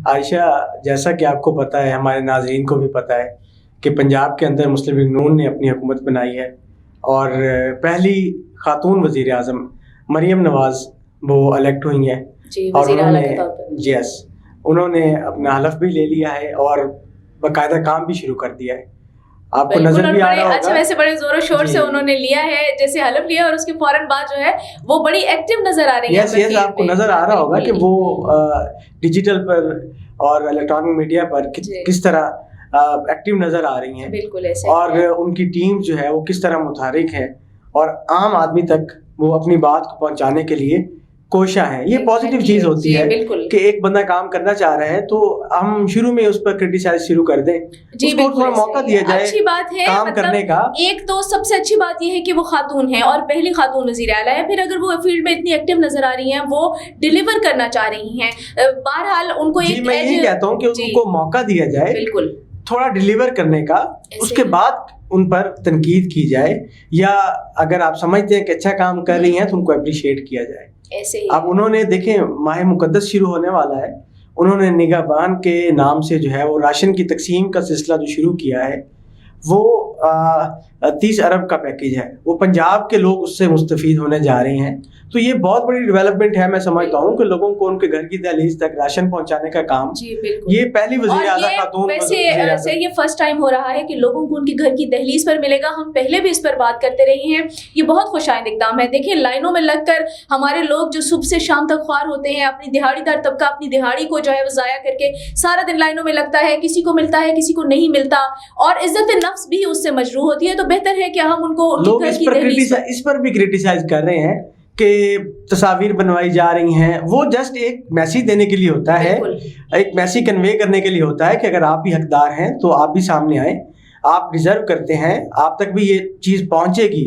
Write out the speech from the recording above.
عائشہ، جیسا کہ آپ کو پتہ ہے، ہمارے ناظرین کو بھی پتہ ہے کہ پنجاب کے اندر مسلم لیگ نون نے اپنی حکومت بنائی ہے اور پہلی خاتون وزیر اعظم مریم نواز وہ الیکٹ ہوئی ہیں اور انہوں نے اپنا حلف بھی لے لیا ہے اور باقاعدہ کام بھی شروع کر دیا ہے. آپ کو نظر بھی آ رہا ہوگا. اچھا، ویسے بڑے زور و شور سے انہوں نے لیا ہے، جیسے حلف لیا اور اس کے فوراً بعد جو ہے وہ بڑی ایکٹیو نظر آ رہی ہے. یس آپ کو نظر آ رہا ہوگا کہ وہ ڈیجیٹل پر اور الیکٹرانک میڈیا پر کس طرح ایکٹیو نظر آ رہی ہیں. بالکل ایسے. اور ان کی ٹیم جو ہے وہ کس طرح متحرک ہے اور عام آدمی تک وہ اپنی بات کو پہنچانے کے لیے کوشاں ہے. یہ پازیٹیو چیز ہوتی ہے کہ ایک بندہ کام کرنا چاہ رہا ہے تو ہم شروع میں اس پر کرٹیسائز شروع کر دیں, اس کو تھوڑا موقع دیا جائے اچھی بات ہے کام کرنے کا. ایک تو سب سے اچھی بات یہ ہے کہ وہ خاتون ہیں اور پہلی خاتون وزیر اعلیٰ ہے. پھر اگر وہ فیلڈ میں اتنی ایکٹیو نظر آ رہی ہیں, وہ ڈیلیور کرنا چاہ رہی ہیں, بہرحال ان کو ایک میں یہی کہتا ہوں کہ ان کو موقع دیا جائے بالکل تھوڑا ڈیلیور کرنے کا, اس کے بعد ان پر تنقید کی جائے, یا اگر آپ سمجھتے ہیں کہ اچھا کام کر رہی ہیں تو ان کو اپریشیٹ کیا جائے. اب انہوں نے دیکھیں ماہ مقدس شروع ہونے والا ہے, انہوں نے نگہبان کے نام سے جو ہے وہ راشن کی تقسیم کا سلسلہ جو شروع کیا ہے, وہ 30 ارب کا پیکیج ہے, وہ پنجاب کے لوگ اس سے مستفید ہونے جا رہے ہیں. تو یہ بہت بڑی ڈیولپمنٹ ہے. میں سمجھتا ہوں کہ لوگوں کو ان کے گھر کی دہلیز تک راشن پہنچانے کا کام یہ پہلی وزیر اعلیٰ خاتون ویسے یہ فرسٹ ٹائم ہو رہا ہے کہ لوگوں کو ان کے گھر کی دہلیز پر ملے گا. ہم پہلے بھی اس پر بات کرتے رہے ہیں, یہ بہت خوش آئند اقدام ہے. دیکھیں لائنوں میں لگ کر ہمارے لوگ جو صبح سے شام تک خوار ہوتے ہیں, اپنی دہاڑی دار طبقہ اپنی دہاڑی کو جو ہے وہ ضائع کر کے سارا دن لائنوں میں لگتا ہے, کسی کو ملتا ہے کسی کو نہیں ملتا, اور عزت نفس بھی اس سے مجروح ہوتی ہے. تو بہتر ہے کہ ہم ان کو لوگ اس پر بھی کرٹیسائز کر رہے ہیں کہ تصاویر بنوائی جا رہی ہیں, وہ جسٹ ایک میسیج دینے کے لیے ہوتا ہے, ایک میسیج کنوے کرنے کے لیے ہوتا ہے کہ اگر آپ بھی حقدار ہیں تو آپ بھی سامنے آئیں, آپ ڈیزرو کرتے ہیں, آپ تک بھی یہ چیز پہنچے گی.